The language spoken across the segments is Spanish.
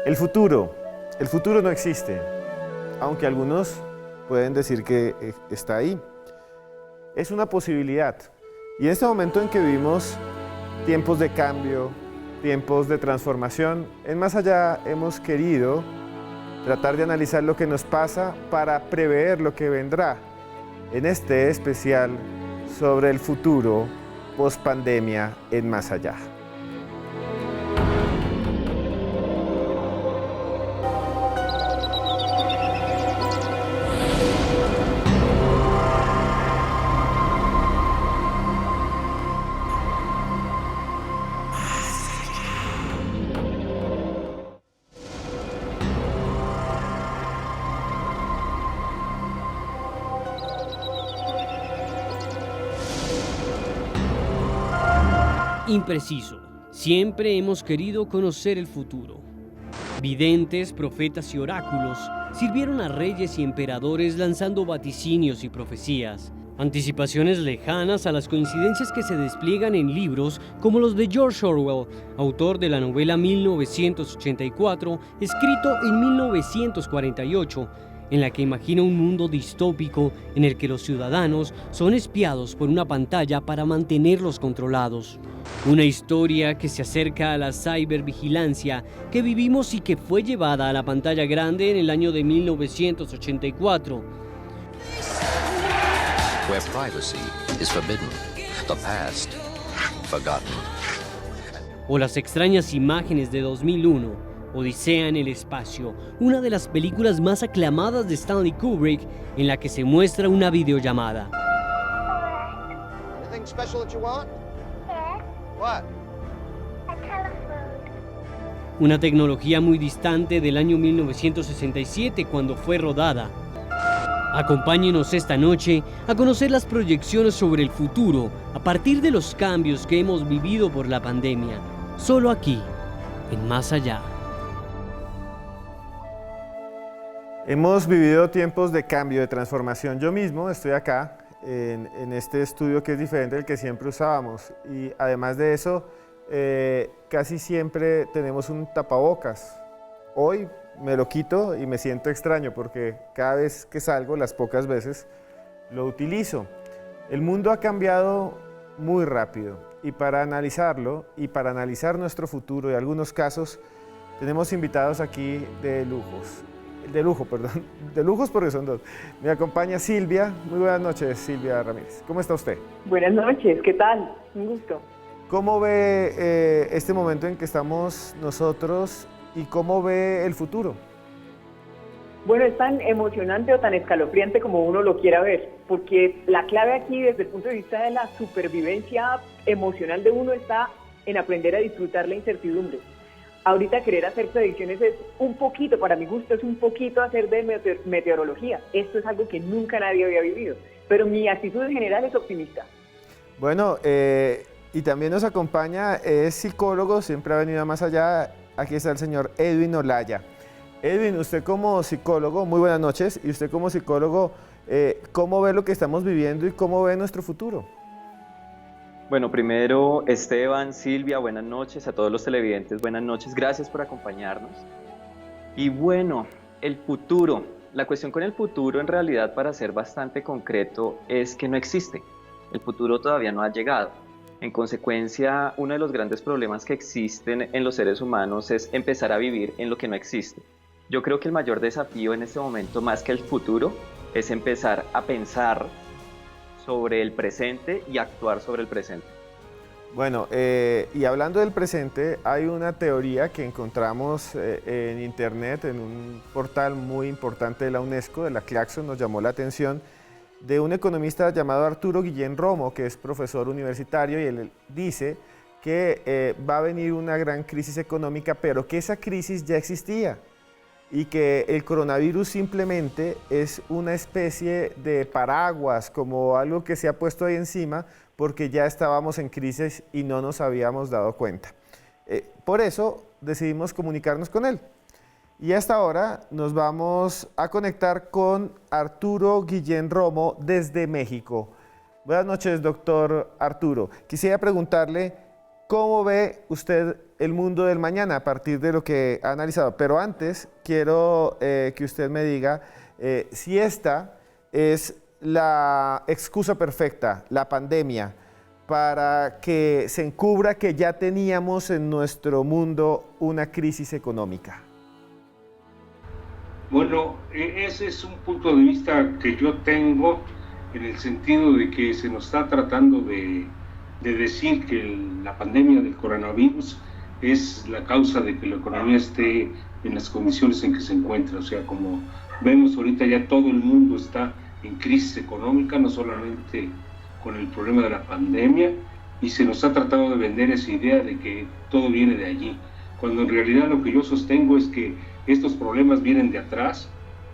El futuro no existe, aunque algunos pueden decir que está ahí. Es una posibilidad. Y en este momento en que vivimos tiempos de cambio, tiempos de transformación, en Más Allá hemos querido tratar de analizar lo que nos pasa para prever lo que vendrá en este especial sobre el futuro post-pandemia en Más Allá. Impreciso. Siempre hemos querido conocer el futuro. Videntes, profetas y oráculos sirvieron a reyes y emperadores lanzando vaticinios y profecías, anticipaciones lejanas a las coincidencias que se despliegan en libros como los de George Orwell, autor de la novela 1984, escrito en 1948, en la que imagina un mundo distópico en el que los ciudadanos son espiados por una pantalla para mantenerlos controlados. Una historia que se acerca a la cibervigilancia que vivimos y que fue llevada a la pantalla grande en el año de 1984. Where privacy is forbidden, the past forgotten. O las extrañas imágenes de 2001. Odisea en el espacio, una de las películas más aclamadas de Stanley Kubrick, en la que se muestra una videollamada. Anything special that you want? Yes, What? a telephone. Una tecnología muy distante del año 1967 cuando fue rodada. Acompáñenos esta noche a conocer las proyecciones sobre el futuro a partir de los cambios que hemos vivido por la pandemia, solo aquí, en Más Allá. Hemos vivido tiempos de cambio, de transformación. Yo mismo estoy acá en este estudio que es diferente del que siempre usábamos y además de eso casi siempre tenemos un tapabocas. Hoy me lo quito y me siento extraño porque cada vez que salgo, las pocas veces, lo utilizo. El mundo ha cambiado muy rápido y para analizarlo y para analizar nuestro futuro y algunos casos tenemos invitados aquí de lujos. De lujos porque son dos. Me acompaña Silvia. Muy buenas noches, Silvia Ramírez. ¿Cómo está usted? Buenas noches, ¿qué tal? Un gusto. ¿Cómo ve este momento en que estamos nosotros y cómo ve el futuro? Bueno, es tan emocionante o tan escalofriante como uno lo quiera ver, porque la clave aquí desde el punto de vista de la supervivencia emocional de uno está en aprender a disfrutar la incertidumbre. Ahorita querer hacer predicciones es un poquito, para mi gusto, es un poquito hacer de meteorología. Esto es algo que nunca nadie había vivido, pero mi actitud en general es optimista. Bueno, y también nos acompaña, es psicólogo, siempre ha venido a Más Allá. Aquí está el señor Edwin Olaya. Edwin, usted como psicólogo, muy buenas noches, y usted como psicólogo, ¿cómo ve lo que estamos viviendo y cómo ve nuestro futuro? Bueno, primero Esteban, Silvia, buenas noches, a todos los televidentes, buenas noches, gracias por acompañarnos. Y bueno, el futuro, la cuestión con el futuro en realidad para ser bastante concreto es que no existe, el futuro todavía no ha llegado. En consecuencia, uno de los grandes problemas que existen en los seres humanos es empezar a vivir en lo que no existe. Yo creo que el mayor desafío en este momento, más que el futuro, es empezar a pensar sobre el presente y actuar sobre el presente. Bueno, y hablando del presente, hay una teoría que encontramos en internet, en un portal muy importante de la UNESCO, de la Claxon, nos llamó la atención, de un economista llamado Arturo Guillén Romo, que es profesor universitario, y él dice que va a venir una gran crisis económica, pero que esa crisis ya existía y que el coronavirus simplemente es una especie de paraguas, como algo que se ha puesto ahí encima porque ya estábamos en crisis y no nos habíamos dado cuenta. Por eso decidimos comunicarnos con él. Y hasta ahora nos vamos a conectar con Arturo Guillén Romo desde México. Buenas noches, doctor Arturo. Quisiera preguntarle, ¿cómo ve usted el mundo del mañana a partir de lo que ha analizado? Pero antes quiero que usted me diga si esta es la excusa perfecta, la pandemia, para que se encubra que ya teníamos en nuestro mundo una crisis económica. Bueno, ese es un punto de vista que yo tengo en el sentido de que se nos está tratando de decir que la pandemia del coronavirus es la causa de que la economía esté en las condiciones en que se encuentra. O sea, como vemos ahorita ya todo el mundo está en crisis económica, no solamente con el problema de la pandemia, y se nos ha tratado de vender esa idea de que todo viene de allí, cuando en realidad lo que yo sostengo es que estos problemas vienen de atrás,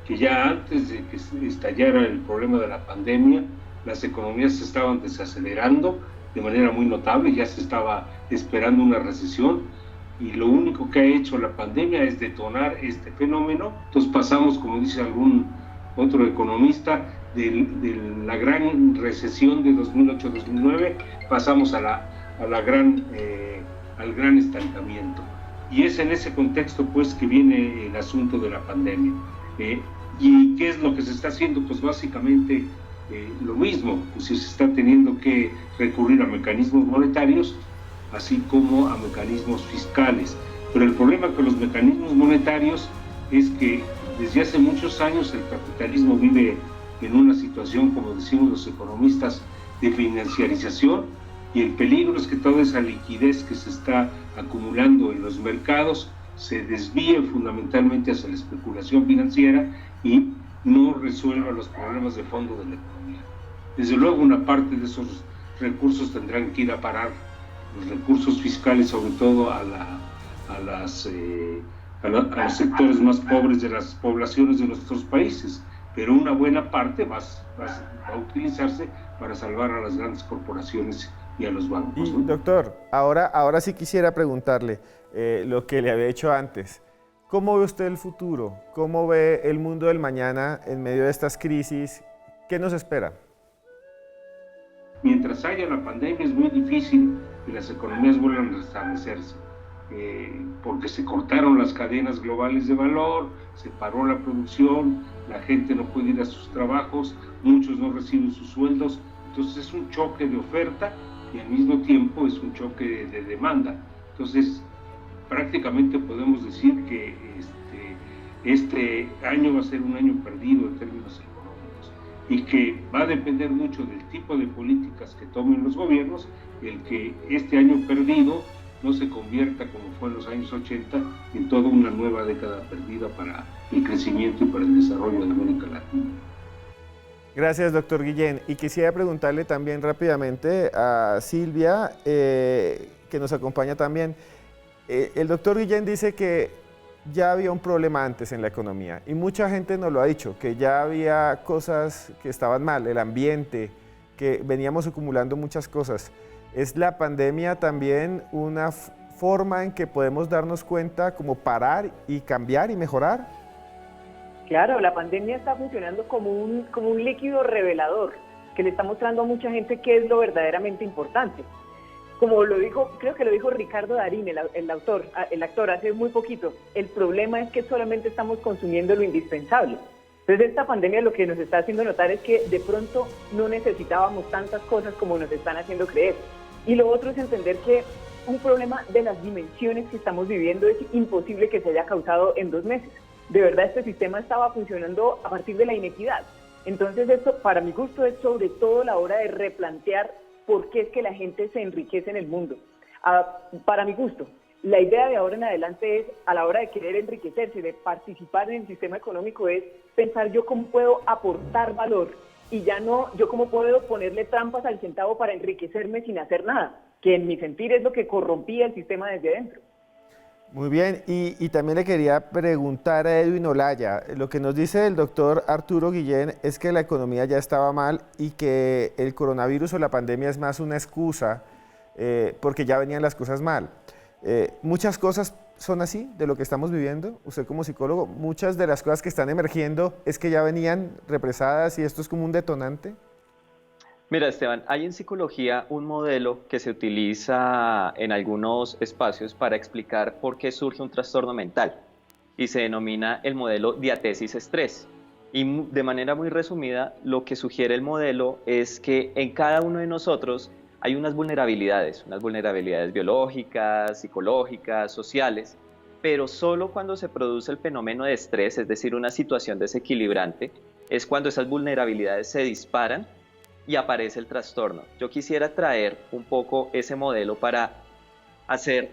que ya antes de que estallara el problema de la pandemia, las economías se estaban desacelerando de manera muy notable, ya se estaba esperando una recesión, y lo único que ha hecho la pandemia es detonar este fenómeno. Entonces pasamos, como dice algún otro economista, de la gran recesión de 2008-2009, pasamos al gran estancamiento. Y es en ese contexto pues que viene el asunto de la pandemia. ¿Y qué es lo que se está haciendo? Pues básicamente lo mismo, pues se está teniendo que recurrir a mecanismos monetarios, así como a mecanismos fiscales. Pero el problema con los mecanismos monetarios es que desde hace muchos años el capitalismo vive en una situación, como decimos los economistas, de financiarización, y el peligro es que toda esa liquidez que se está acumulando en los mercados se desvíe fundamentalmente hacia la especulación financiera y no resuelva los problemas de fondo de la economía. Desde luego una parte de esos recursos tendrán que ir a parar, los recursos fiscales, sobre todo a los sectores más pobres de las poblaciones de nuestros países, pero una buena parte va a utilizarse para salvar a las grandes corporaciones y a los bancos. Y, doctor, ahora sí quisiera preguntarle lo que le había hecho antes. ¿Cómo ve usted el futuro? ¿Cómo ve el mundo del mañana en medio de estas crisis? ¿Qué nos espera? Mientras haya la pandemia es muy difícil que las economías vuelvan a restablecerse, porque se cortaron las cadenas globales de valor, se paró la producción, la gente no puede ir a sus trabajos, muchos no reciben sus sueldos, entonces es un choque de oferta y al mismo tiempo es un choque de demanda. Entonces prácticamente podemos decir que este año va a ser un año perdido en términos económicos y que va a depender mucho del tipo de políticas que tomen los gobiernos, el que este año perdido no se convierta, como fue en los años 80, en toda una nueva década perdida para el crecimiento y para el desarrollo de América Latina. Gracias, doctor Guillén. Y quisiera preguntarle también rápidamente a Silvia, que nos acompaña también. El doctor Guillén dice que ya había un problema antes en la economía y mucha gente nos lo ha dicho, que ya había cosas que estaban mal, el ambiente, que veníamos acumulando muchas cosas. ¿Es la pandemia también una forma en que podemos darnos cuenta, como parar y cambiar y mejorar? Claro, la pandemia está funcionando como un líquido revelador que le está mostrando a mucha gente qué es lo verdaderamente importante. Como lo dijo, creo que lo dijo Ricardo Darín, el actor hace muy poquito, el problema es que solamente estamos consumiendo lo indispensable. Entonces esta pandemia lo que nos está haciendo notar es que de pronto no necesitábamos tantas cosas como nos están haciendo creer. Y lo otro es entender que un problema de las dimensiones que estamos viviendo es imposible que se haya causado en 2 meses. De verdad este sistema estaba funcionando a partir de la inequidad. Entonces esto, para mi gusto, es sobre todo la hora de replantear por qué es que la gente se enriquece en el mundo. Para mi gusto, la idea de ahora en adelante es, a la hora de querer enriquecerse, de participar en el sistema económico, es pensar yo cómo puedo aportar valor y ya no yo cómo puedo ponerle trampas al centavo para enriquecerme sin hacer nada, que en mi sentir es lo que corrompía el sistema desde dentro. Muy bien, y también le quería preguntar a Edwin Olaya, lo que nos dice el doctor Arturo Guillén es que la economía ya estaba mal y que el coronavirus o la pandemia es más una excusa porque ya venían las cosas mal. Muchas cosas son así, de lo que estamos viviendo, usted como psicólogo, muchas de las cosas que están emergiendo es que ya venían represadas y esto es como un detonante. Mira, Esteban, hay en psicología un modelo que se utiliza en algunos espacios para explicar por qué surge un trastorno mental y se denomina el modelo diatesis-estrés. Y de manera muy resumida, lo que sugiere el modelo es que en cada uno de nosotros hay unas vulnerabilidades biológicas, psicológicas, sociales, pero solo cuando se produce el fenómeno de estrés, es decir, una situación desequilibrante, es cuando esas vulnerabilidades se disparan y aparece el trastorno. Yo quisiera traer un poco ese modelo para hacer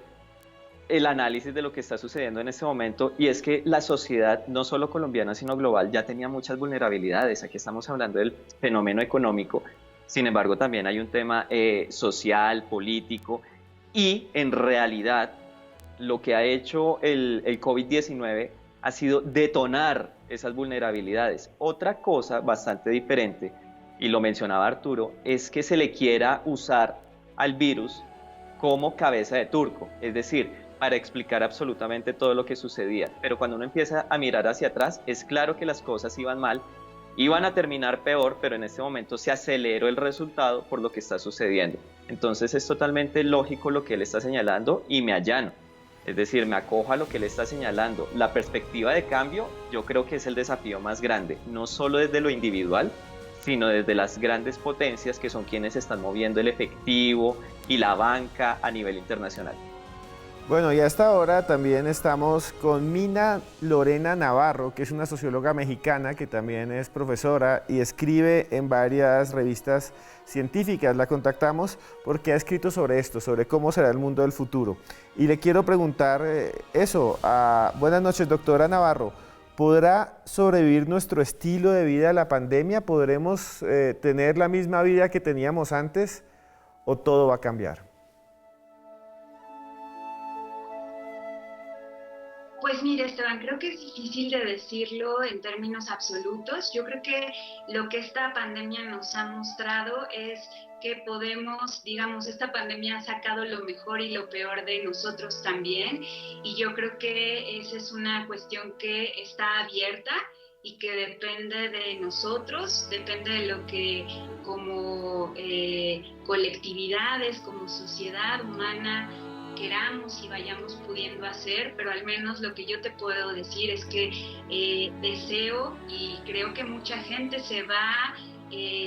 el análisis de lo que está sucediendo en este momento, y es que la sociedad, no solo colombiana, sino global, ya tenía muchas vulnerabilidades. Aquí estamos hablando del fenómeno económico, sin embargo también hay un tema social, político, y en realidad lo que ha hecho el COVID-19 ha sido detonar esas vulnerabilidades. Otra cosa bastante diferente, y lo mencionaba Arturo, es que se le quiera usar al virus como cabeza de turco, es decir, para explicar absolutamente todo lo que sucedía. Pero cuando uno empieza a mirar hacia atrás, es claro que las cosas iban mal, iban a terminar peor, pero en este momento se aceleró el resultado por lo que está sucediendo. Entonces es totalmente lógico lo que él está señalando y me allano. Es decir, me acojo a lo que él está señalando. La perspectiva de cambio yo creo que es el desafío más grande, no solo desde lo individual, sino desde las grandes potencias que son quienes están moviendo el efectivo y la banca a nivel internacional. Bueno, y a esta hora también estamos con Mina Lorena Navarro, que es una socióloga mexicana que también es profesora y escribe en varias revistas científicas. La contactamos porque ha escrito sobre esto, sobre cómo será el mundo del futuro. Y le quiero preguntar buenas noches, doctora Navarro. ¿Podrá sobrevivir nuestro estilo de vida a la pandemia? ¿Podremos tener la misma vida que teníamos antes o todo va a cambiar? Pues mire, Esteban, creo que es difícil de decirlo en términos absolutos. Yo creo que lo que esta pandemia nos ha mostrado es que podemos, digamos, esta pandemia ha sacado lo mejor y lo peor de nosotros también, y yo creo que esa es una cuestión que está abierta y que depende de nosotros, depende de lo que como colectividades, como sociedad humana, queramos y vayamos pudiendo hacer, pero al menos lo que yo te puedo decir es que deseo, y creo que mucha gente se va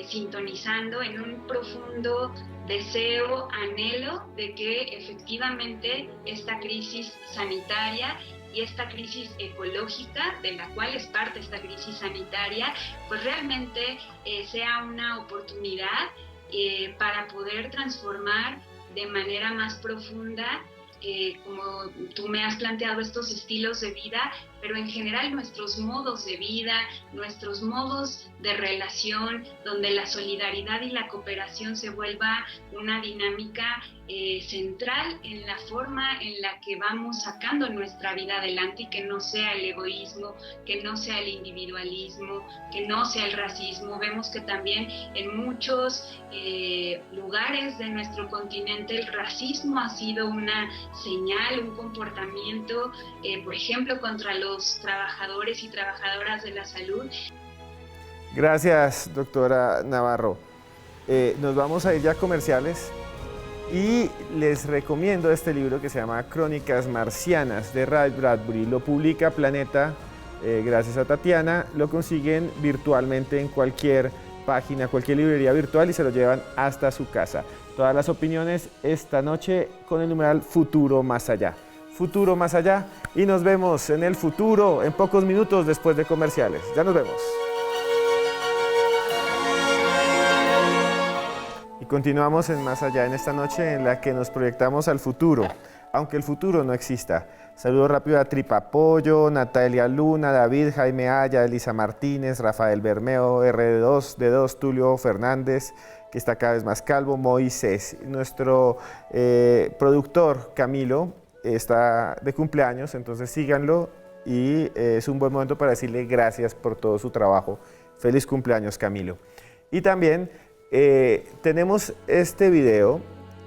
sintonizando en un profundo deseo, anhelo de que efectivamente esta crisis sanitaria y esta crisis ecológica, de la cual es parte esta crisis sanitaria, pues realmente sea una oportunidad para poder transformar de manera más profunda, como tú me has planteado, estos estilos de vida, pero en general nuestros modos de vida, nuestros modos de relación, donde la solidaridad y la cooperación se vuelva una dinámica central en la forma en la que vamos sacando nuestra vida adelante, y que no sea el egoísmo, que no sea el individualismo, que no sea el racismo. Vemos que también en muchos lugares de nuestro continente el racismo ha sido una señal, un comportamiento, por ejemplo, contra los trabajadores y trabajadoras de la salud. Gracias, doctora Navarro. Nos vamos a ir ya a comerciales y les recomiendo este libro que se llama Crónicas Marcianas de Ray Bradbury. Lo publica Planeta, gracias a Tatiana. Lo consiguen virtualmente en cualquier página, cualquier librería virtual, y se lo llevan hasta su casa. Todas las opiniones esta noche con el numeral Futuro Más Allá. Futuro Más Allá, y nos vemos en el futuro en pocos minutos después de comerciales. Ya nos vemos. Y continuamos en Más Allá en esta noche en la que nos proyectamos al futuro, aunque el futuro no exista. Saludo rápido a Tripapollo, Natalia Luna, David, Jaime Aya, Elisa Martínez, Rafael Bermeo, RD2, Tulio Fernández, que está cada vez más calvo, Moisés. Nuestro productor Camilo está de cumpleaños, entonces síganlo, y es un buen momento para decirle gracias por todo su trabajo. Feliz cumpleaños, Camilo. Y también tenemos este video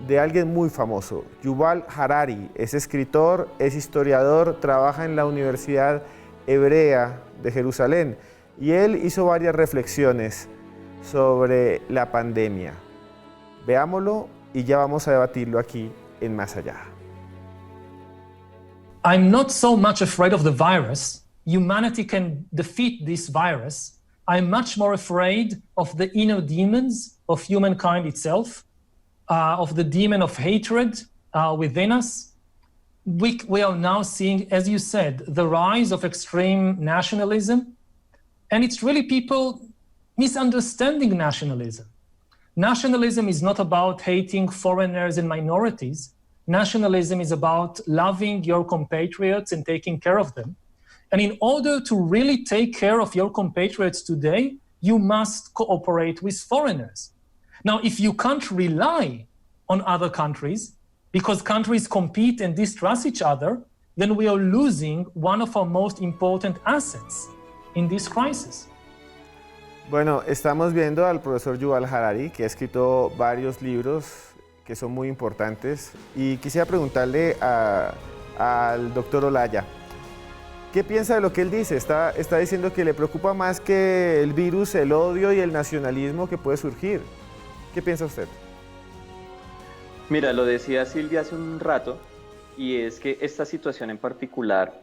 de alguien muy famoso, Yuval Harari. Es escritor, es historiador, trabaja en la Universidad Hebrea de Jerusalén, y él hizo varias reflexiones sobre la pandemia. Veámoslo y ya vamos a debatirlo aquí en Más Allá. I'm not so much afraid of the virus. Humanity can defeat this virus. I'm much more afraid of the inner demons of humankind itself, of the demon of hatred within us. We are now seeing, as you said, the rise of extreme nationalism. And it's really people misunderstanding nationalism. Nationalism is not about hating foreigners and minorities. Nationalism is about loving your compatriots and taking care of them. And in order to really take care of your compatriots today, you must cooperate with foreigners. Now, if you can't rely on other countries, because countries compete and distrust each other, then we are losing one of our most important assets in this crisis. Bueno, estamos viendo al profesor Yuval Harari, que ha escrito varios libros que son muy importantes, y quisiera preguntarle al doctor Olaya, ¿qué piensa de lo que él dice? Está diciendo que le preocupa más que el virus, el odio y el nacionalismo que puede surgir. ¿Qué piensa usted? Mira, lo decía Silvia hace un rato, y es que esta situación en particular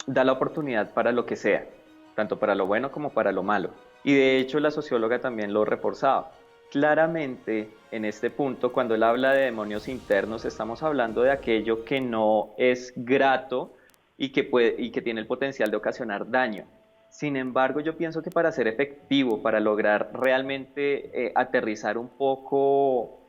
da la oportunidad para lo que sea, tanto para lo bueno como para lo malo. Y de hecho la socióloga también lo reforzaba. Claramente, en este punto, cuando él habla de demonios internos, estamos hablando de aquello que no es grato y que tiene el potencial de ocasionar daño. Sin embargo, yo pienso que para ser efectivo, para lograr realmente aterrizar un poco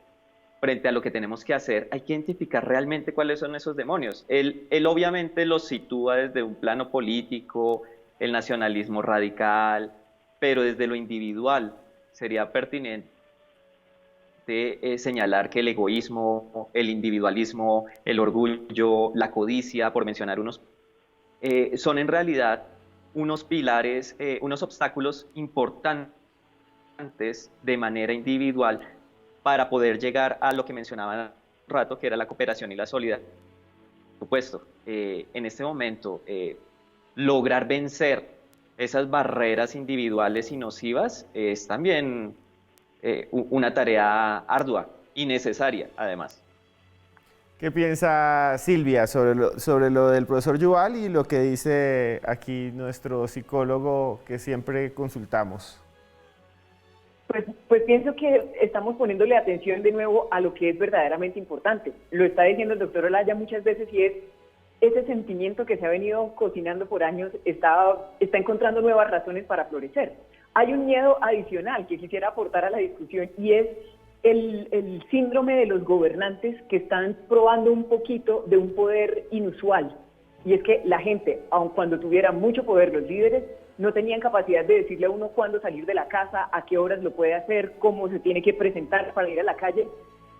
frente a lo que tenemos que hacer, hay que identificar realmente cuáles son esos demonios. Él obviamente los sitúa desde un plano político, el nacionalismo radical, pero desde lo individual sería pertinente señalar que el egoísmo, el individualismo, el orgullo, la codicia, por mencionar unos, son en realidad unos pilares, unos obstáculos importantes de manera individual para poder llegar a lo que mencionaba hace un rato, que era la cooperación y la solidaridad. Por supuesto, en este momento, lograr vencer esas barreras individuales y nocivas es también una tarea ardua y necesaria, además. ¿Qué piensa Silvia sobre lo del profesor Yuval y lo que dice aquí nuestro psicólogo que siempre consultamos? Pues pienso que estamos poniéndole atención de nuevo a lo que es verdaderamente importante. Lo está diciendo el doctor Olaya muchas veces, y es ese sentimiento que se ha venido cocinando por años está encontrando nuevas razones para florecer. Hay un miedo adicional que quisiera aportar a la discusión, y es el síndrome de los gobernantes que están probando un poquito de un poder inusual. Y es que la gente, aun cuando tuviera mucho poder, los líderes no tenían capacidad de decirle a uno cuándo salir de la casa, a qué horas lo puede hacer, cómo se tiene que presentar para ir a la calle.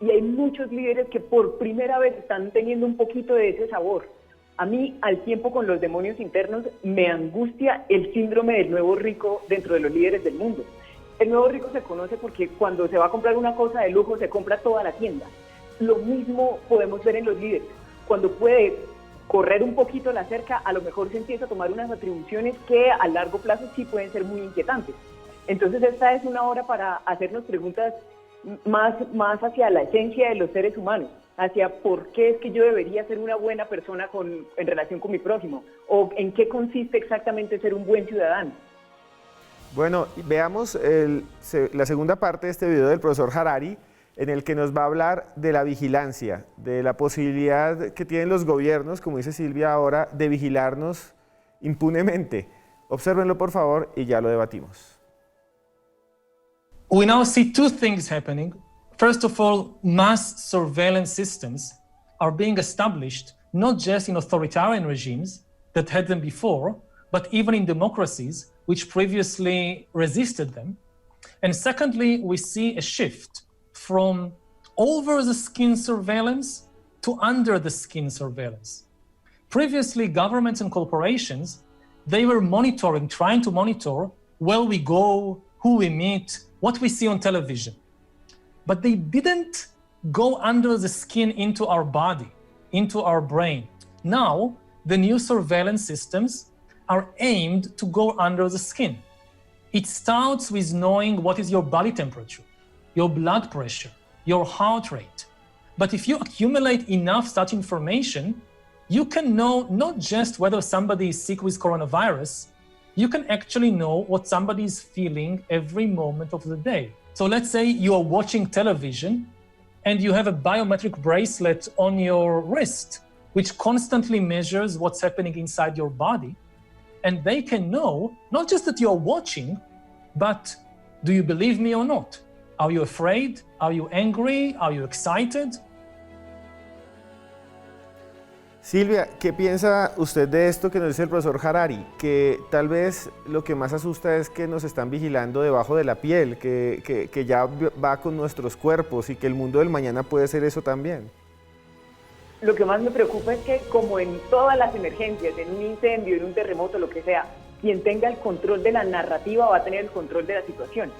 Y hay muchos líderes que por primera vez están teniendo un poquito de ese sabor. A mí, al tiempo con los demonios internos, me angustia el síndrome del nuevo rico dentro de los líderes del mundo. El nuevo rico se conoce porque cuando se va a comprar una cosa de lujo, se compra toda la tienda. Lo mismo podemos ver en los líderes. Cuando puede correr un poquito la cerca, a lo mejor se empieza a tomar unas atribuciones que a largo plazo sí pueden ser muy inquietantes. Entonces esta es una hora para hacernos preguntas más hacia la esencia de los seres humanos, hacia por qué es que yo debería ser una buena persona en relación con mi prójimo, o en qué consiste exactamente ser un buen ciudadano. Bueno, veamos la segunda parte de este video del profesor Harari, en el que nos va a hablar de la vigilancia, de la posibilidad que tienen los gobiernos, como dice Silvia ahora, de vigilarnos impunemente. Obsérvenlo, por favor, y ya lo debatimos. We now see two things happening. First of all, mass surveillance systems are being established not just in authoritarian regimes that had them before, but even in democracies which previously resisted them. And secondly, we see a shift from over-the-skin surveillance to under-the-skin surveillance. Previously, governments and corporations, they were monitoring, trying to monitor where we go, who we meet, what we see on television. But they didn't go under the skin into our body, into our brain. Now, the new surveillance systems are aimed to go under the skin. It starts with knowing what is your body temperature, your blood pressure, your heart rate. But if you accumulate enough such information, you can know not just whether somebody is sick with coronavirus, you can actually know what somebody is feeling every moment of the day. So let's say you are watching television and you have a biometric bracelet on your wrist, which constantly measures what's happening inside your body. And they can know not just that you're watching, but do you believe me or not? Are you afraid? Are you angry? Are you excited? Silvia, ¿qué piensa usted de esto que nos dice el profesor Harari? Que tal vez lo que más asusta es que nos están vigilando debajo de la piel, que ya va con nuestros cuerpos y que el mundo del mañana puede ser eso también. Lo que más me preocupa es que, como en todas las emergencias, en un incendio, en un terremoto, lo que sea, quien tenga el control de la narrativa va a tener el control de la situación.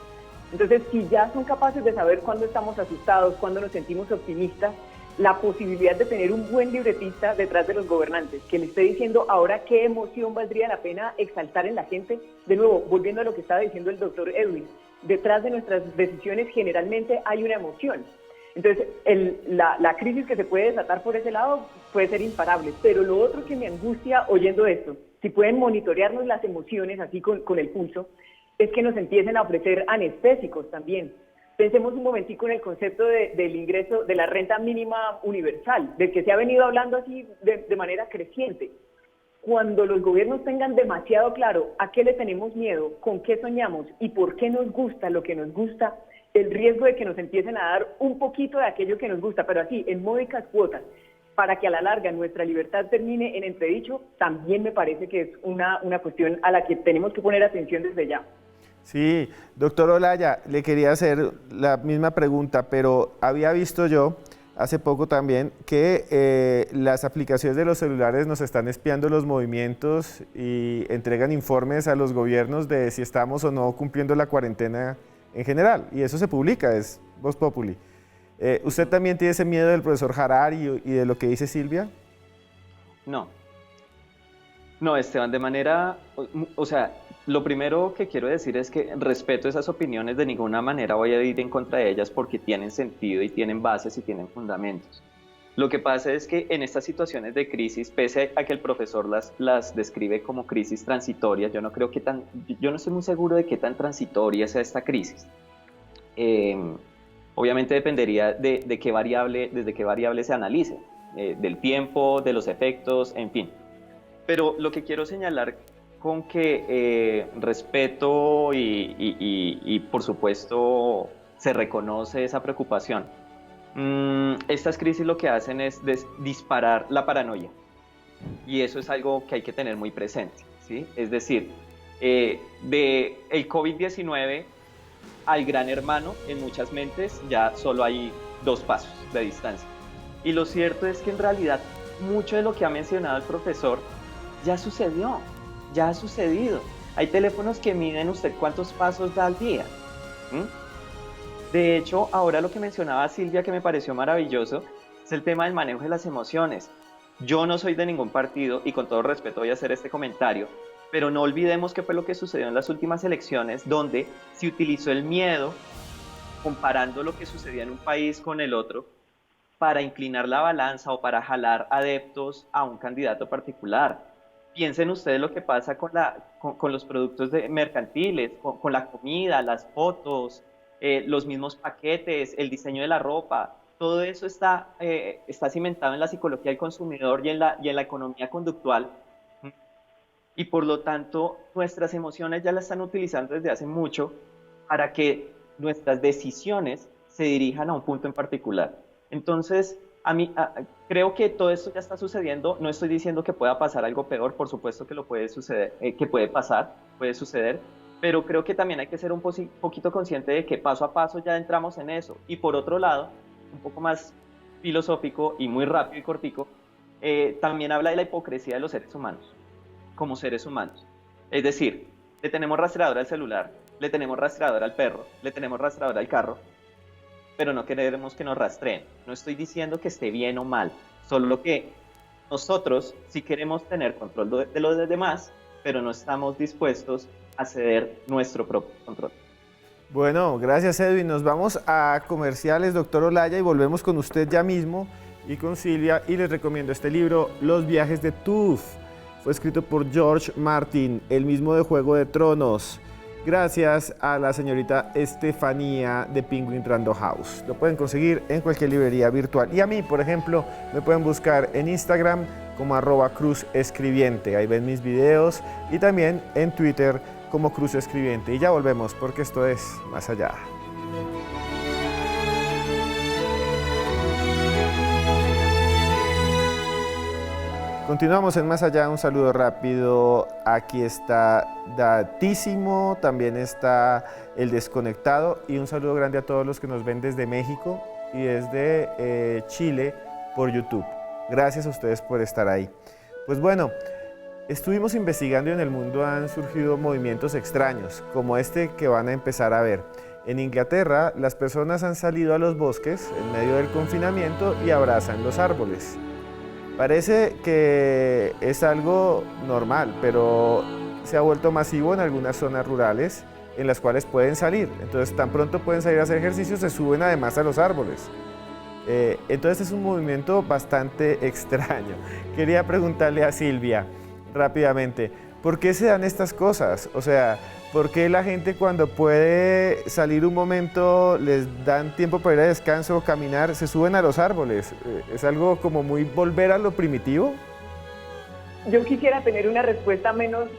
Entonces, si ya son capaces de saber cuándo estamos asustados, cuándo nos sentimos optimistas, la posibilidad de tener un buen libretista detrás de los gobernantes, que le esté diciendo ahora qué emoción valdría la pena exaltar en la gente. De nuevo, volviendo a lo que estaba diciendo el doctor Edwin, detrás de nuestras decisiones generalmente hay una emoción. Entonces, la crisis que se puede desatar por ese lado puede ser imparable, pero lo otro que me angustia oyendo esto, si pueden monitorearnos las emociones así con el pulso, es que nos empiecen a ofrecer anestésicos también. Pensemos un momentico en el concepto del ingreso, de la renta mínima universal, del que se ha venido hablando así de manera creciente. Cuando los gobiernos tengan demasiado claro a qué le tenemos miedo, con qué soñamos y por qué nos gusta lo que nos gusta, el riesgo de que nos empiecen a dar un poquito de aquello que nos gusta, pero así, en módicas cuotas, para que a la larga nuestra libertad termine en entredicho, también me parece que es una cuestión a la que tenemos que poner atención desde ya. Sí, doctor Olaya, le quería hacer la misma pregunta, pero había visto yo hace poco también que las aplicaciones de los celulares nos están espiando los movimientos y entregan informes a los gobiernos de si estamos o no cumpliendo la cuarentena en general, y eso se publica, es Voz Populi. ¿Usted también tiene ese miedo del profesor Harari y de lo que dice Silvia? No, Esteban, de manera, o sea, lo primero que quiero decir es que respeto esas opiniones, de ninguna manera voy a ir en contra de ellas porque tienen sentido y tienen bases y tienen fundamentos. Lo que pasa es que en estas situaciones de crisis, pese a que el profesor las describe como crisis transitorias, yo no estoy muy seguro de qué tan transitoria sea esta crisis. Obviamente dependería de qué variable, desde qué variable se analice, del tiempo, de los efectos, en fin. Pero lo que quiero señalar con que respeto y por supuesto se reconoce esa preocupación. Estas crisis lo que hacen es disparar la paranoia, y eso es algo que hay que tener muy presente, ¿sí? Es decir, del COVID-19 al gran hermano, en muchas mentes ya solo hay 2 pasos de distancia. Y lo cierto es que en realidad mucho de lo que ha mencionado el profesor ya sucedió, ya ha sucedido. Hay teléfonos que miden usted cuántos pasos da al día. De hecho, ahora lo que mencionaba Silvia, que me pareció maravilloso, es el tema del manejo de las emociones. Yo no soy de ningún partido y con todo respeto voy a hacer este comentario, pero no olvidemos qué fue lo que sucedió en las últimas elecciones, donde se utilizó el miedo, comparando lo que sucedía en un país con el otro, para inclinar la balanza o para jalar adeptos a un candidato particular. Piensen ustedes lo que pasa con los productos mercantiles, con la comida, las fotos, los mismos paquetes, el diseño de la ropa. Todo eso está cimentado en la psicología del consumidor y en la economía conductual. Y por lo tanto, nuestras emociones ya las están utilizando desde hace mucho para que nuestras decisiones se dirijan a un punto en particular. Entonces, creo que todo esto ya está sucediendo. No estoy diciendo que pueda pasar algo peor, por supuesto que puede suceder, pero creo que también hay que ser un poquito consciente de que paso a paso ya entramos en eso. Y por otro lado, un poco más filosófico y muy rápido y cortico, también habla de la hipocresía de los seres humanos, como seres humanos. Es decir, le tenemos rastreador al celular, le tenemos rastreador al perro, le tenemos rastreador al carro, pero no queremos que nos rastreen. No estoy diciendo que esté bien o mal, solo que nosotros sí queremos tener control de los demás, pero no estamos dispuestos a ceder nuestro propio control. Bueno, gracias Edwin. Nos vamos a comerciales, doctor Olaya, y volvemos con usted ya mismo y con Silvia. Y les recomiendo este libro, Los viajes de Tooth. Fue escrito por George Martin, el mismo de Juego de Tronos. Gracias a la señorita Estefanía de Penguin Random House. Lo pueden conseguir en cualquier librería virtual. Y a mí, por ejemplo, me pueden buscar en Instagram como @cruzescribiente. Ahí ven mis videos. Y también en Twitter como Cruz Escribiente. Y ya volvemos porque esto es Más Allá. Continuamos en Más Allá, un saludo rápido. Aquí está Datísimo, también está El Desconectado y un saludo grande a todos los que nos ven desde México y desde Chile por YouTube. Gracias a ustedes por estar ahí. Pues bueno, estuvimos investigando y en el mundo han surgido movimientos extraños, como este que van a empezar a ver. En Inglaterra, las personas han salido a los bosques en medio del confinamiento y abrazan los árboles. Parece que es algo normal, pero se ha vuelto masivo en algunas zonas rurales en las cuales pueden salir. Entonces, tan pronto pueden salir a hacer ejercicio, se suben además a los árboles. Entonces, es un movimiento bastante extraño. Quería preguntarle a Silvia rápidamente, ¿por qué se dan estas cosas? O sea, ¿por qué la gente cuando puede salir un momento, les dan tiempo para ir a descanso o caminar, se suben a los árboles? ¿Es algo como muy volver a lo primitivo? Yo quisiera tener una respuesta menos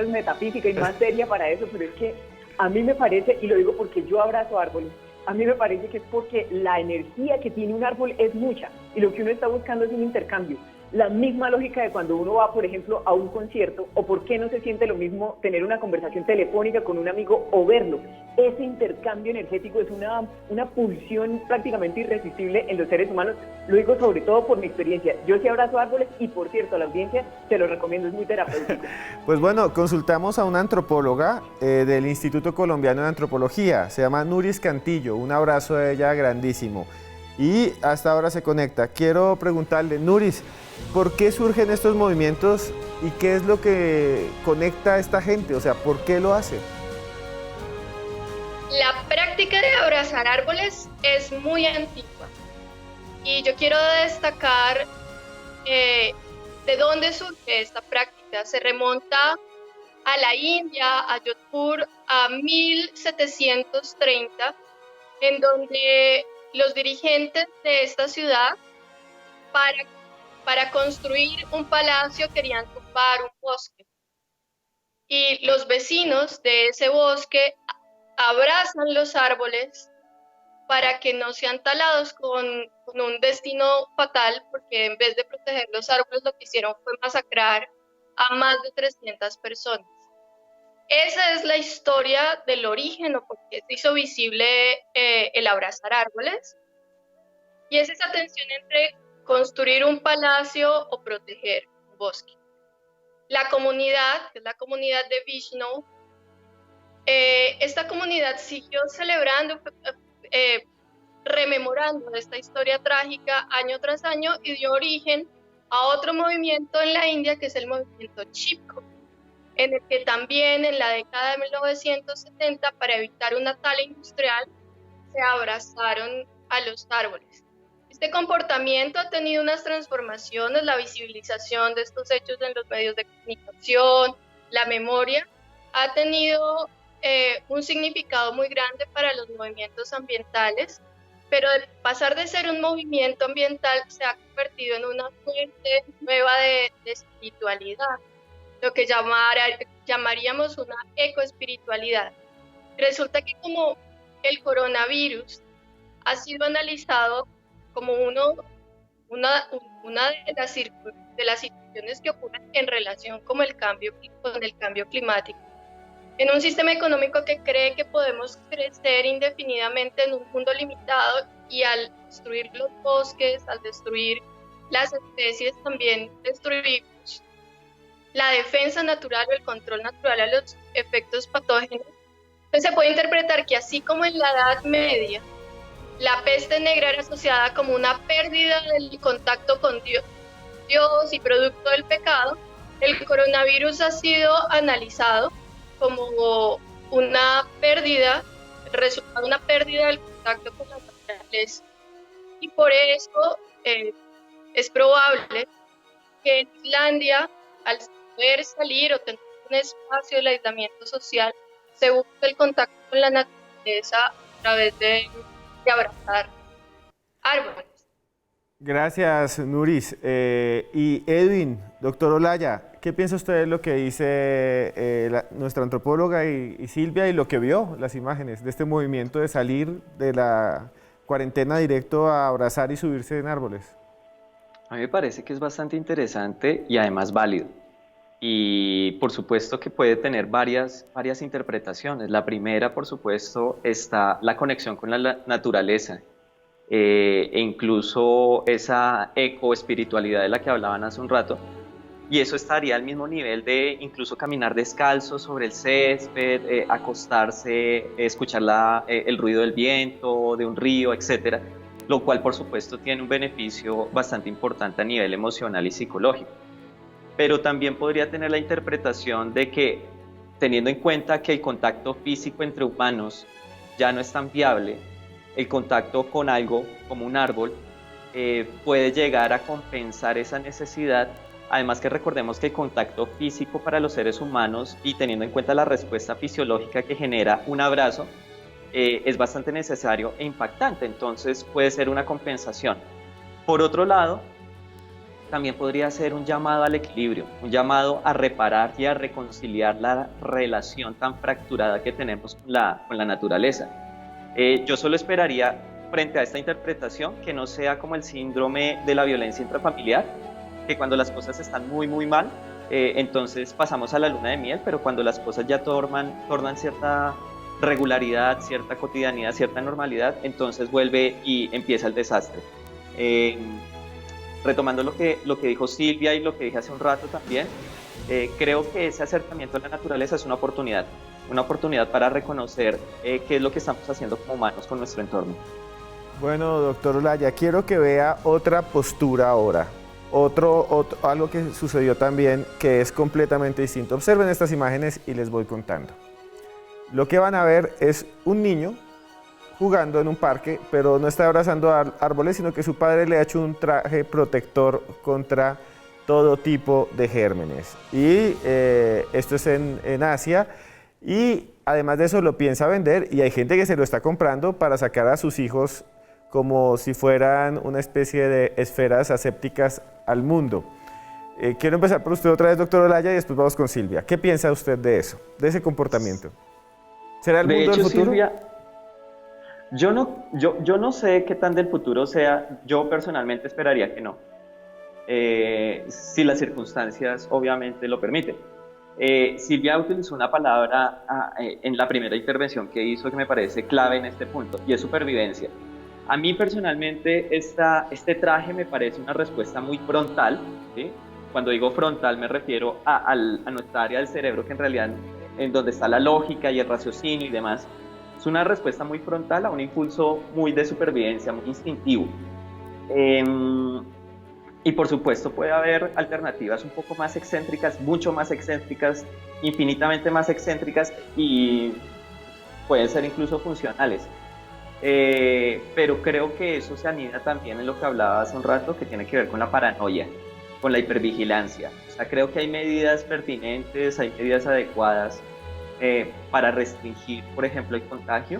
metafísica y más seria para eso, pero es que a mí me parece, y lo digo porque yo abrazo árboles, a mí me parece que es porque la energía que tiene un árbol es mucha y lo que uno está buscando es un intercambio. La misma lógica de cuando uno va, por ejemplo, a un concierto, o por qué no se siente lo mismo tener una conversación telefónica con un amigo o verlo. Ese intercambio energético es una pulsión prácticamente irresistible en los seres humanos. Lo digo sobre todo por mi experiencia. Yo sí abrazo árboles y, por cierto, a la audiencia te lo recomiendo, es muy terapéutico. Pues bueno, consultamos a una antropóloga del Instituto Colombiano de Antropología. Se llama Nuris Cantillo. Un abrazo a ella grandísimo. Y hasta ahora se conecta. Quiero preguntarle, Nuris, ¿por qué surgen estos movimientos y qué es lo que conecta a esta gente? O sea, ¿por qué lo hace? La práctica de abrazar árboles es muy antigua y yo quiero destacar de dónde surge esta práctica. Se remonta a la India, a Jodhpur, a 1730, en donde los dirigentes de esta ciudad, para construir un palacio, querían tumbar un bosque. Y los vecinos de ese bosque abrazan los árboles para que no sean talados con un destino fatal, porque en vez de proteger los árboles, lo que hicieron fue masacrar a más de 300 personas. Esa es la historia del origen, o porque se hizo visible el abrazar árboles. Y es esa tensión entre construir un palacio o proteger un bosque. La comunidad, que es la comunidad de Vishnu, esta comunidad siguió celebrando, rememorando esta historia trágica año tras año y dio origen a otro movimiento en la India que es el movimiento Chipko, en el que también en la década de 1970, para evitar una tala industrial, se abrazaron a los árboles. Este comportamiento ha tenido unas transformaciones, la visibilización de estos hechos en los medios de comunicación, la memoria, ha tenido un significado muy grande para los movimientos ambientales, pero de pasar de ser un movimiento ambiental se ha convertido en una fuente nueva de espiritualidad, lo que llamaríamos una ecoespiritualidad. Resulta que como el coronavirus ha sido analizado como una de las situaciones que ocurren en relación con el cambio climático, en un sistema económico que cree que podemos crecer indefinidamente en un mundo limitado, y al destruir los bosques, al destruir las especies, también destruimos la defensa natural o el control natural a los efectos patógenos. Entonces se puede interpretar que así como en la Edad Media la peste negra era asociada como una pérdida del contacto con Dios y producto del pecado, el coronavirus ha sido analizado como una pérdida, el resultado de una pérdida del contacto con la naturaleza. Y por eso es probable que en Islandia, al poder salir o tener un espacio del aislamiento social, se busque el contacto con la naturaleza a través de abrazar árboles. Gracias, Nuris. Y Edwin, doctor Olaya, ¿qué piensa usted de lo que dice nuestra antropóloga y Silvia y lo que vio, las imágenes de este movimiento de salir de la cuarentena directo a abrazar y subirse en árboles? A mí me parece que es bastante interesante y además válido. Y por supuesto que puede tener varias interpretaciones. La primera, por supuesto, está la conexión con la naturaleza. E incluso esa ecoespiritualidad de la que hablaban hace un rato, y eso estaría al mismo nivel de incluso caminar descalzo sobre el césped, acostarse, escuchar el ruido del viento, de un río, etcétera, lo cual por supuesto tiene un beneficio bastante importante a nivel emocional y psicológico. Pero también podría tener la interpretación de que, teniendo en cuenta que el contacto físico entre humanos ya no es tan viable, el contacto con algo como un árbol puede llegar a compensar esa necesidad. Además que recordemos que el contacto físico para los seres humanos, y teniendo en cuenta la respuesta fisiológica que genera un abrazo, es bastante necesario e impactante, entonces puede ser una compensación. Por otro lado, también podría ser un llamado al equilibrio, un llamado a reparar y a reconciliar la relación tan fracturada que tenemos con la naturaleza. Yo solo esperaría, frente a esta interpretación, que no sea como el síndrome de la violencia intrafamiliar, que cuando las cosas están muy mal, entonces pasamos a la luna de miel, pero cuando las cosas ya tornan cierta regularidad, cierta cotidianidad, cierta normalidad, entonces vuelve y empieza el desastre. Retomando lo que dijo Silvia y lo que dije hace un rato también, creo que ese acercamiento a la naturaleza es una oportunidad para reconocer qué es lo que estamos haciendo como humanos con nuestro entorno. Bueno, doctor Olaya, quiero que vea otra postura ahora, algo que sucedió también que es completamente distinto. Observen estas imágenes y les voy contando. Lo que van a ver es un niño jugando en un parque, pero no está abrazando árboles, sino que su padre le ha hecho un traje protector contra todo tipo de gérmenes. Y esto es en Asia. Y además de eso lo piensa vender y hay gente que se lo está comprando para sacar a sus hijos como si fueran una especie de esferas asépticas al mundo. Quiero empezar por usted otra vez, doctor Olaya, y después vamos con Silvia. ¿Qué piensa usted de eso, de ese comportamiento? ¿Será el mundo del futuro? Silvia, yo no sé qué tan del futuro sea. Yo personalmente esperaría que no, si las circunstancias obviamente lo permiten. Silvia utilizó una palabra en la primera intervención que hizo que me parece clave en este punto, y es supervivencia. A mí personalmente este traje me parece una respuesta muy frontal, ¿sí? Cuando digo frontal me refiero a nuestra área del cerebro, que en realidad en donde está la lógica y el raciocinio y demás. Es una respuesta muy frontal a un impulso muy de supervivencia, muy instintivo. Y por supuesto puede haber alternativas un poco más excéntricas, mucho más excéntricas, infinitamente más excéntricas, y pueden ser incluso funcionales. Pero creo que eso se anida también en lo que hablaba hace un rato, que tiene que ver con la paranoia, con la hipervigilancia. O sea, creo que hay medidas pertinentes, hay medidas adecuadas para restringir, por ejemplo, el contagio,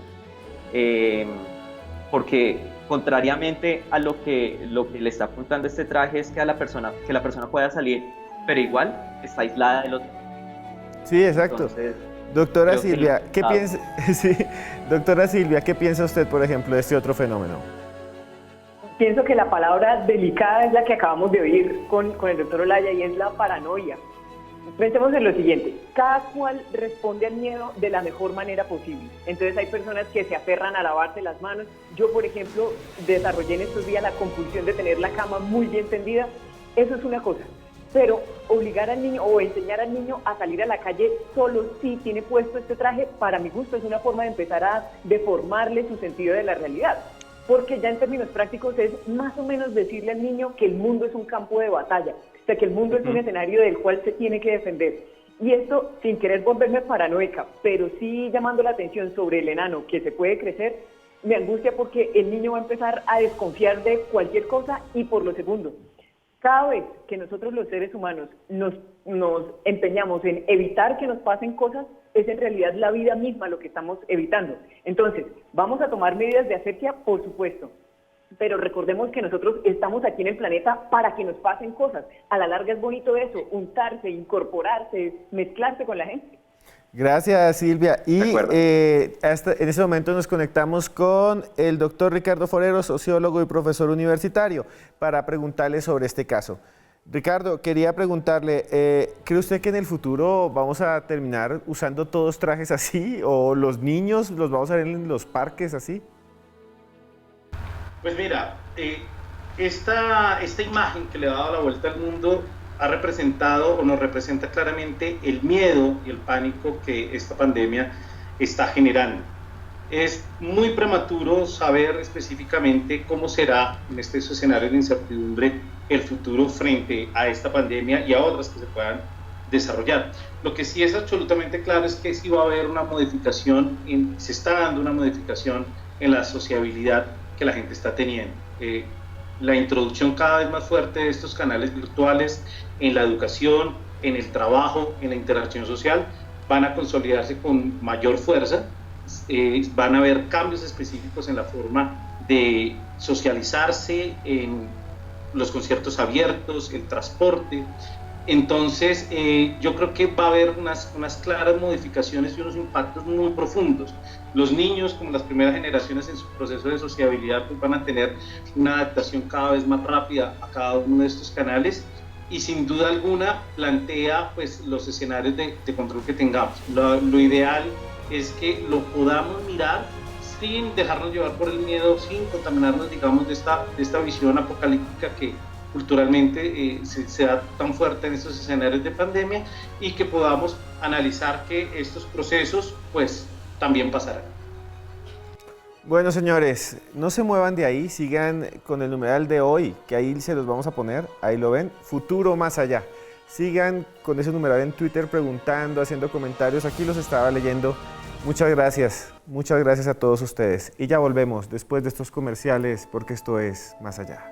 porque contrariamente a lo que le está apuntando este traje es que la persona pueda salir, pero igual está aislada del otro. Sí, exacto. Entonces, doctora Silvia, ¿qué piensa? Sí, doctora Silvia, ¿qué piensa usted, por ejemplo, de este otro fenómeno? Pienso que la palabra delicada es la que acabamos de oír con el doctor Olaya, y es la paranoia. Pensemos en lo siguiente: cada cual responde al miedo de la mejor manera posible. Entonces hay personas que se aferran a lavarse las manos. Yo, por ejemplo, desarrollé en estos días la compulsión de tener la cama muy bien tendida. Eso es una cosa. Pero obligar al niño o enseñar al niño a salir a la calle solo si tiene puesto este traje, para mi gusto, es una forma de empezar a deformarle su sentido de la realidad. Porque ya en términos prácticos es más o menos decirle al niño que el mundo es un campo de batalla, o sea, que el mundo es un escenario del cual se tiene que defender. Y esto, sin querer volverme paranoica, pero sí llamando la atención sobre el enano que se puede crecer, me angustia porque el niño va a empezar a desconfiar de cualquier cosa. Y por lo segundo, cada vez que nosotros los seres humanos nos empeñamos en evitar que nos pasen cosas, es en realidad la vida misma lo que estamos evitando. Entonces, ¿vamos a tomar medidas de asepsia? Por supuesto. Pero recordemos que nosotros estamos aquí en el planeta para que nos pasen cosas. A la larga es bonito eso, untarse, incorporarse, mezclarse con la gente. Gracias, Silvia. Y en este momento nos conectamos con el doctor Ricardo Forero, sociólogo y profesor universitario, para preguntarle sobre este caso. Ricardo, quería preguntarle, ¿cree usted que en el futuro vamos a terminar usando todos trajes así? ¿O los niños los vamos a ver en los parques así? Pues mira, esta imagen que le ha dado la vuelta al mundo ha representado o nos representa claramente el miedo y el pánico que esta pandemia está generando. Es muy prematuro saber específicamente cómo será en estos escenarios de incertidumbre el futuro frente a esta pandemia y a otras que se puedan desarrollar. Lo que sí es absolutamente claro es que sí va a haber una modificación, se está dando una modificación en la sociabilidad que la gente está teniendo. La introducción cada vez más fuerte de estos canales virtuales en la educación, en el trabajo, en la interacción social, van a consolidarse con mayor fuerza. Van a haber cambios específicos en la forma de socializarse, en los conciertos abiertos, el transporte. Entonces, yo creo que va a haber unas claras modificaciones y unos impactos muy profundos. Los niños, como las primeras generaciones en su proceso de sociabilidad, pues van a tener una adaptación cada vez más rápida a cada uno de estos canales y sin duda alguna plantea pues, los escenarios de control que tengamos. Lo ideal es que lo podamos mirar sin dejarnos llevar por el miedo, sin contaminarnos, digamos, de esta visión apocalíptica que culturalmente se da tan fuerte en estos escenarios de pandemia, y que podamos analizar que estos procesos pues también pasarán. Bueno, señores, no se muevan de ahí, sigan con el numeral de hoy, que ahí se los vamos a poner, ahí lo ven, futuro más allá. Sigan con ese numeral en Twitter preguntando, haciendo comentarios, aquí los estaba leyendo. Muchas gracias a todos ustedes. Y ya volvemos después de estos comerciales, porque esto es Más Allá.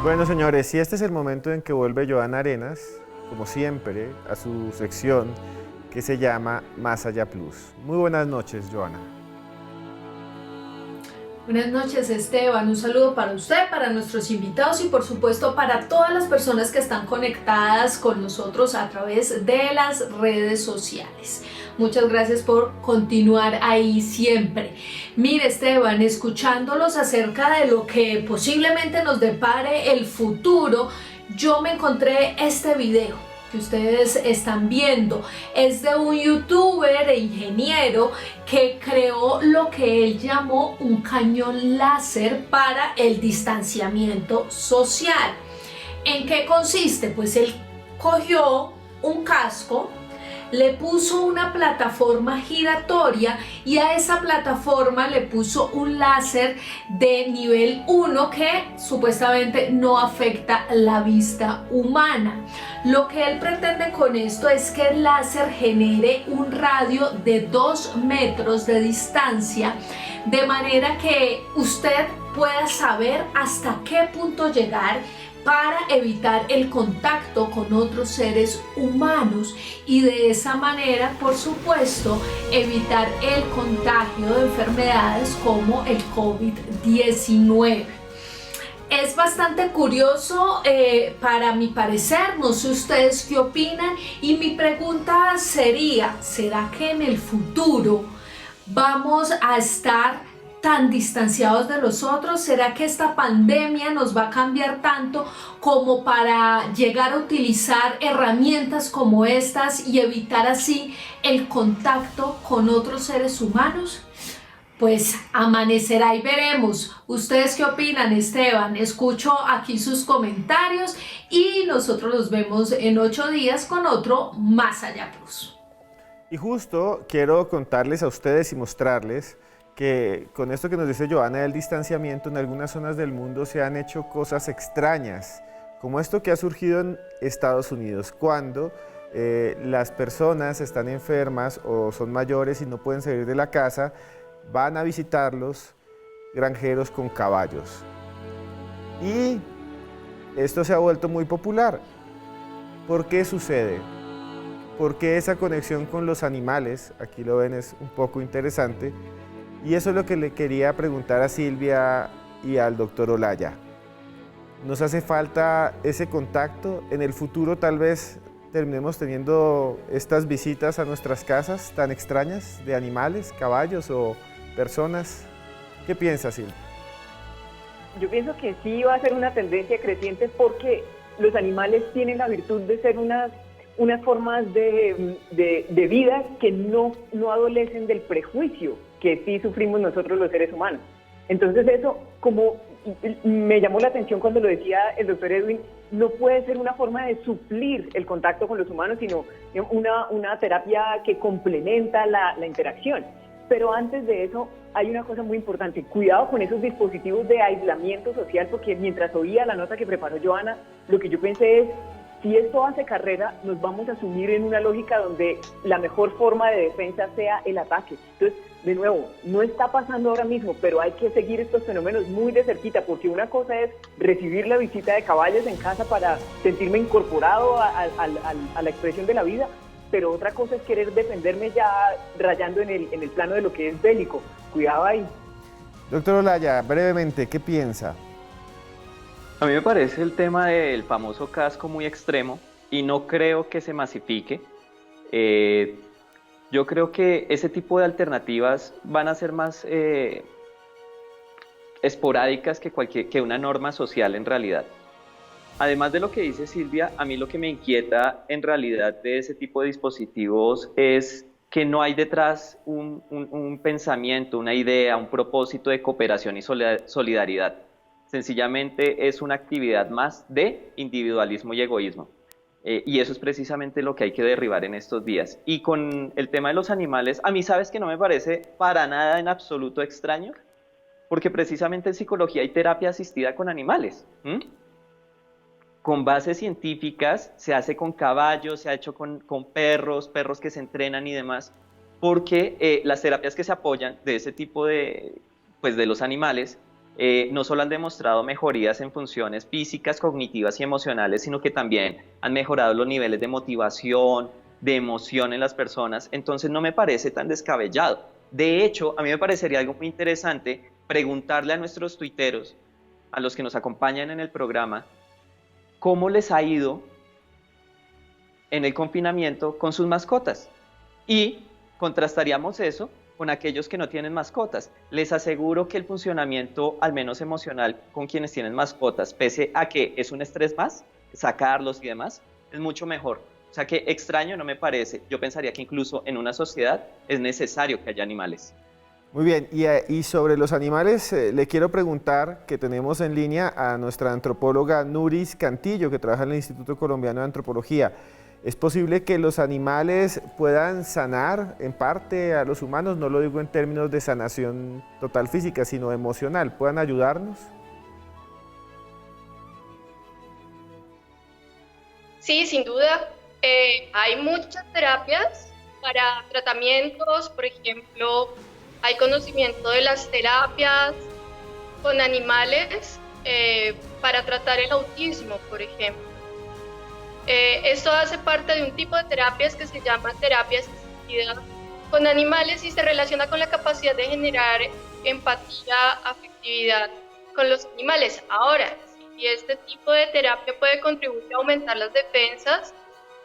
Bueno, señores, y este es el momento en que vuelve Joana Arenas, como siempre, a su sección que se llama Más Allá Plus. Muy buenas noches, Joana. Buenas noches, Esteban. Un saludo para usted, para nuestros invitados y por supuesto para todas las personas que están conectadas con nosotros a través de las redes sociales. Muchas gracias por continuar ahí siempre. Mire, Esteban, escuchándolos acerca de lo que posiblemente nos depare el futuro, yo me encontré este video que ustedes están viendo. Es de un youtuber e ingeniero que creó lo que él llamó un cañón láser para el distanciamiento social. ¿En qué consiste? Pues él cogió un casco, le puso una plataforma giratoria y a esa plataforma le puso un láser de nivel 1 que supuestamente no afecta la vista humana. Lo que él pretende con esto es que el láser genere un radio de 2 metros de distancia, de manera que usted pueda saber hasta qué punto llegar para evitar el contacto con otros seres humanos y de esa manera, por supuesto, evitar el contagio de enfermedades como el COVID-19. Es bastante curioso para mi parecer, no sé ustedes qué opinan, y mi pregunta sería, ¿será que en el futuro vamos a estar tan distanciados de los otros? ¿Será que esta pandemia nos va a cambiar tanto como para llegar a utilizar herramientas como estas y evitar así el contacto con otros seres humanos? Pues amanecerá y veremos. ¿Ustedes qué opinan, Esteban? Escucho aquí sus comentarios y nosotros nos vemos en 8 días con otro Más Allá Plus. Y justo quiero contarles a ustedes y mostrarles que con esto que nos dice Joana del distanciamiento, en algunas zonas del mundo se han hecho cosas extrañas, como esto que ha surgido en Estados Unidos, cuando las personas están enfermas o son mayores y no pueden salir de la casa, van a visitarlos granjeros con caballos. Y esto se ha vuelto muy popular. ¿Por qué sucede? Porque esa conexión con los animales, aquí lo ven, es un poco interesante. Y eso es lo que le quería preguntar a Silvia y al doctor Olaya. ¿Nos hace falta ese contacto? En el futuro tal vez terminemos teniendo estas visitas a nuestras casas tan extrañas de animales, caballos o personas. ¿Qué piensas, Silvia? Yo pienso que sí va a ser una tendencia creciente porque los animales tienen la virtud de ser unas formas de vida que no adolecen del prejuicio que sí sufrimos nosotros los seres humanos. Entonces eso, como me llamó la atención cuando lo decía el doctor Edwin, no puede ser una forma de suplir el contacto con los humanos, sino una terapia que complementa la interacción. Pero antes de eso hay una cosa muy importante, cuidado con esos dispositivos de aislamiento social, porque mientras oía la nota que preparó Joana, lo que yo pensé es, si esto hace carrera, nos vamos a sumir en una lógica donde la mejor forma de defensa sea el ataque. Entonces, de nuevo, no está pasando ahora mismo, pero hay que seguir estos fenómenos muy de cerquita, porque una cosa es recibir la visita de caballos en casa para sentirme incorporado a la expresión de la vida, pero otra cosa es querer defenderme ya rayando en el plano de lo que es bélico. Cuidado ahí. Doctor Olaya, brevemente, ¿qué piensa? A mí me parece el tema del famoso casco muy extremo y no creo que se masifique. Yo creo que ese tipo de alternativas van a ser más esporádicas que una norma social en realidad. Además de lo que dice Silvia, a mí lo que me inquieta en realidad de ese tipo de dispositivos es que no hay detrás un pensamiento, una idea, un propósito de cooperación y solidaridad. Sencillamente es una actividad más de individualismo y egoísmo. Y eso es precisamente lo que hay que derribar en estos días. Y con el tema de los animales, a mí sabes que no me parece para nada en absoluto extraño, porque precisamente en psicología hay terapia asistida con animales. Con bases científicas, se hace con caballos, se ha hecho con perros que se entrenan y demás, porque las terapias que se apoyan de ese tipo de los animales, no solo han demostrado mejorías en funciones físicas, cognitivas y emocionales, sino que también han mejorado los niveles de motivación, de emoción en las personas. Entonces no me parece tan descabellado. De hecho, a mí me parecería algo muy interesante preguntarle a nuestros tuiteros, a los que nos acompañan en el programa, cómo les ha ido en el confinamiento con sus mascotas. Y contrastaríamos eso con aquellos que no tienen mascotas. Les aseguro que el funcionamiento, al menos emocional, con quienes tienen mascotas, pese a que es un estrés más, sacarlos y demás, es mucho mejor. O sea que extraño no me parece. Yo pensaría que incluso en una sociedad es necesario que haya animales. Muy bien, y sobre los animales le quiero preguntar, que tenemos en línea a nuestra antropóloga Nuris Cantillo, que trabaja en el Instituto Colombiano de Antropología. ¿Es posible que los animales puedan sanar en parte a los humanos? No lo digo en términos de sanación total física, sino emocional. ¿Puedan ayudarnos? Sí, sin duda. Hay muchas terapias para tratamientos, por ejemplo, hay conocimiento de las terapias con animales para tratar el autismo, por ejemplo. Esto hace parte de un tipo de terapias que se llama terapia asistida con animales y se relaciona con la capacidad de generar empatía, afectividad con los animales. Ahora, si este tipo de terapia puede contribuir a aumentar las defensas,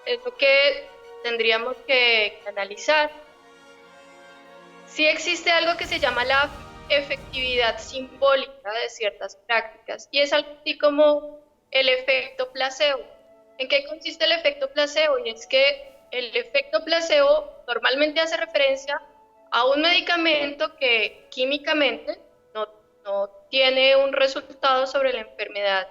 es lo que tendríamos que analizar. Sí existe algo que se llama la efectividad simbólica de ciertas prácticas y es algo así como el efecto placebo. ¿En qué consiste el efecto placebo? Y es que el efecto placebo normalmente hace referencia a un medicamento que químicamente no tiene un resultado sobre la enfermedad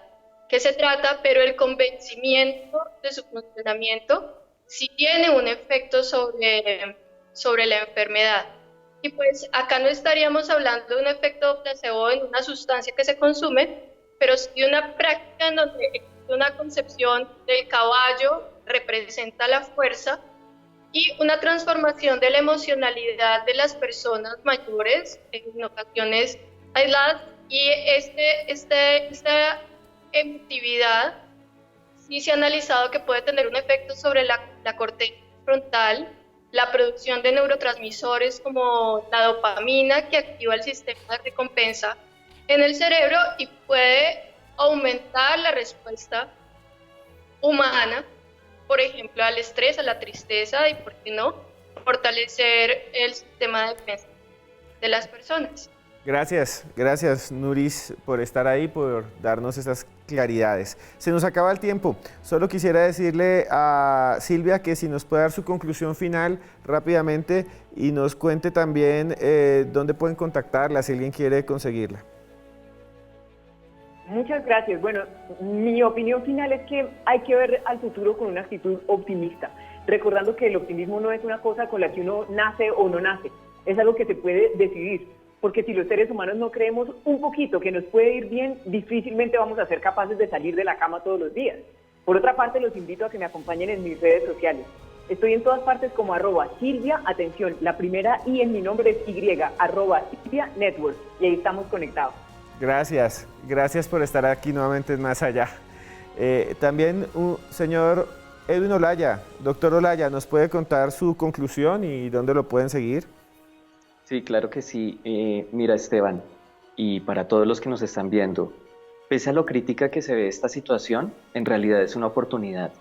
que se trata, pero el convencimiento de su funcionamiento sí tiene un efecto sobre la enfermedad. Y pues acá no estaríamos hablando de un efecto placebo en una sustancia que se consume, pero sí de una práctica en donde existe una concepción del caballo, representa la fuerza, y una transformación de la emocionalidad de las personas mayores, en ocasiones aisladas, y esta emotividad sí se ha analizado que puede tener un efecto sobre la corteza frontal, la producción de neurotransmisores como la dopamina, que activa el sistema de recompensa en el cerebro y puede aumentar la respuesta humana, por ejemplo, al estrés, a la tristeza y, ¿por qué no?, fortalecer el sistema de defensa de las personas. Gracias Nuris por estar ahí, por darnos esas claridades. Se nos acaba el tiempo. Solo quisiera decirle a Silvia que si nos puede dar su conclusión final rápidamente y nos cuente también dónde pueden contactarla si alguien quiere conseguirla. Muchas gracias. Bueno, mi opinión final es que hay que ver al futuro con una actitud optimista, recordando que el optimismo no es una cosa con la que uno nace o no nace, es algo que se puede decidir. Porque si los seres humanos no creemos un poquito que nos puede ir bien, difícilmente vamos a ser capaces de salir de la cama todos los días. Por otra parte, los invito a que me acompañen en mis redes sociales. Estoy en todas partes como @Silvia, atención, la primera I en mi nombre es Y, @Silvia Network, y ahí estamos conectados. Gracias por estar aquí nuevamente en Más Allá. También señor Edwin Olaya, doctor Olaya, ¿nos puede contar su conclusión y dónde lo pueden seguir? Sí, claro que sí. Mira, Esteban, y para todos los que nos están viendo, pese a lo crítica que se ve esta situación, en realidad es una oportunidad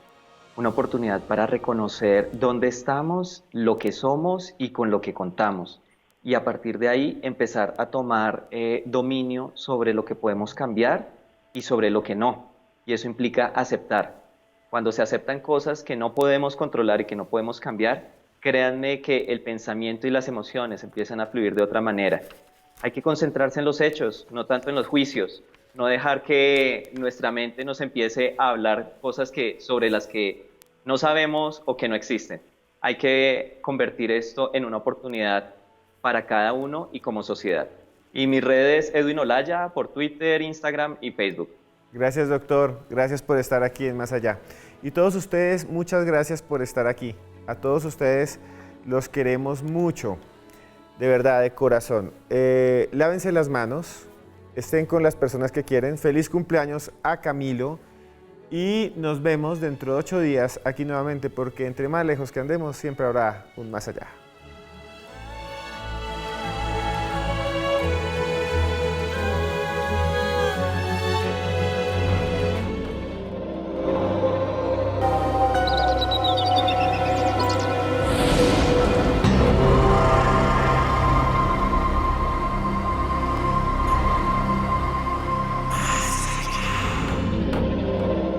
para reconocer dónde estamos, lo que somos y con lo que contamos. Y a partir de ahí empezar a tomar dominio sobre lo que podemos cambiar y sobre lo que no. Y eso implica aceptar. Cuando se aceptan cosas que no podemos controlar y que no podemos cambiar, créanme que el pensamiento y las emociones empiezan a fluir de otra manera. Hay que concentrarse en los hechos, no tanto en los juicios. No dejar que nuestra mente nos empiece a hablar cosas sobre las que no sabemos o que no existen. Hay que convertir esto en una oportunidad para cada uno y como sociedad. Y mis redes, Edwin Olaya, por Twitter, Instagram y Facebook. Gracias, doctor. Gracias por estar aquí en Más Allá. Y todos ustedes, muchas gracias por estar aquí. A todos ustedes los queremos mucho, de verdad, de corazón. Lávense las manos, estén con las personas que quieren. Feliz cumpleaños a Camilo y nos vemos dentro de 8 días aquí nuevamente, porque entre más lejos que andemos siempre habrá un más allá.